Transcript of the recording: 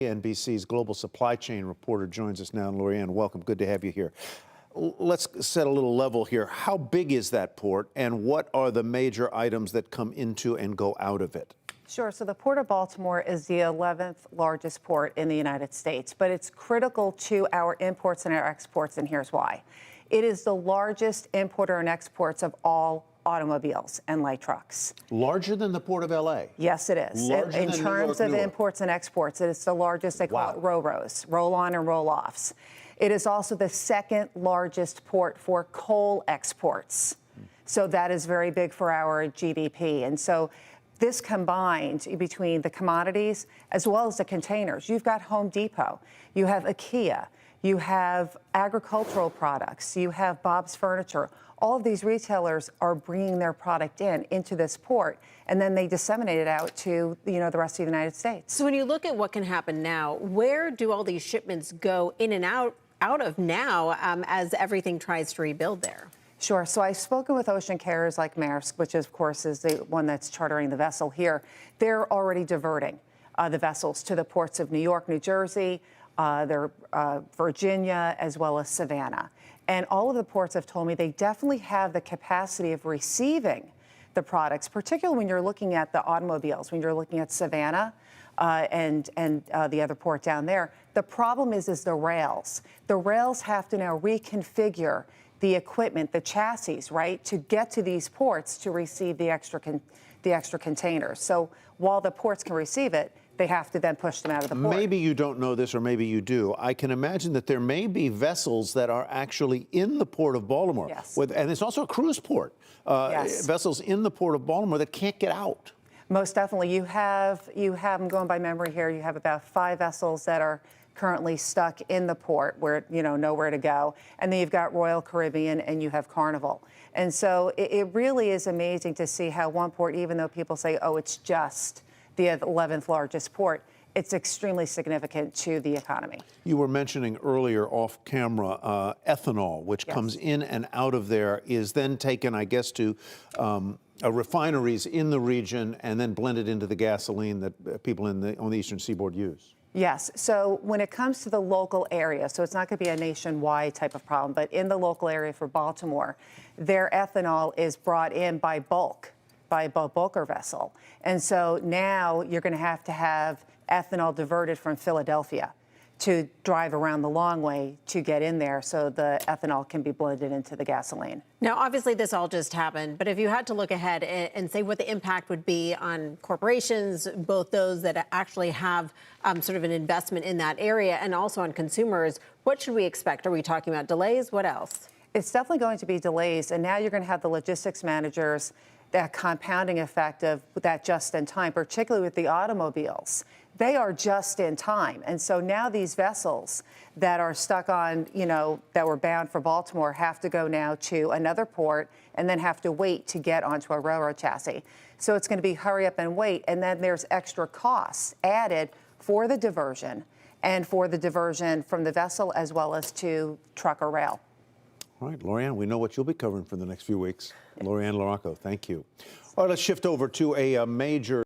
CNBC's global supply chain reporter joins us now. Lorianne, welcome. Good to have you here. Let's set a little level here. How big is that port, and what are the major items that come into and go out of it? Sure. So the Port of Baltimore is the 11th largest port in the United States, but it's critical to our imports and our exports, and here's why. It is the largest importer and exports of all automobiles and light trucks. Larger than the Port of L.A.? Yes, it is. In terms of imports and exports, it's the largest. They call it RoRos, roll-on and roll-offs. It is also the second largest port for coal exports. So that is very big for our GDP. And so this combined between the commodities as well as the containers. You've got Home Depot, you have IKEA, you have agricultural products, you have Bob's Furniture. All of these retailers are bringing their product into this port, and then they disseminate it out to the rest of the United States. So when you look at what can happen now, where do all these shipments go in and out of now as everything tries to rebuild there? Sure. So I've spoken with ocean carriers like Maersk, which of course is the one that's chartering the vessel here. They're already diverting the vessels to the ports of New York, New Jersey, Virginia, as well as Savannah. And all of the ports have told me they definitely have the capacity of receiving the products, particularly when you're looking at the automobiles, when you're looking at Savannah and the other port down there. The problem is the rails. The rails have to now reconfigure the equipment, the chassis, right, to get to these ports to receive the extra containers. So while the ports can receive it, they have to then push them out of the port. Maybe you don't know this, or maybe you do. I can imagine that there may be vessels that are actually in the Port of Baltimore. Yes. And it's also a cruise port. Yes. Vessels in the Port of Baltimore that can't get out. Most definitely. You have them going by memory here. You have about 5 vessels that are currently stuck in the port where, nowhere to go. And then you've got Royal Caribbean and you have Carnival. And so it really is amazing to see how one port, even though people say, oh, it's just the 11th largest port, it's extremely significant to the economy. You were mentioning earlier off camera ethanol, which comes in and out of there, is then taken, I guess, to refineries in the region and then blended into the gasoline that people on the eastern seaboard use. Yes. So when it comes to the local area, so it's not going to be a nationwide type of problem, but in the local area for Baltimore, their ethanol is brought in by bulk, by a bulker vessel. And so now you're going to have ethanol diverted from Philadelphia to drive around the long way to get in there so the ethanol can be blended into the gasoline. Now, obviously, this all just happened, but if you had to look ahead and say what the impact would be on corporations, both those that actually have sort of an investment in that area and also on consumers, what should we expect? Are we talking about delays? What else? It's definitely going to be delays, and now you're going to have the logistics managers, that compounding effect of that just in time, particularly with the automobiles. They are just in time. And so now these vessels that are stuck on, that were bound for Baltimore have to go now to another port and then have to wait to get onto a railroad chassis. So it's going to be hurry up and wait. And then there's extra costs added for the diversion and for the diversion from the vessel as well as to truck or rail. All right, Lorianne, we know what you'll be covering for the next few weeks. Lorianne Larocco, thank you. All right, let's shift over to a major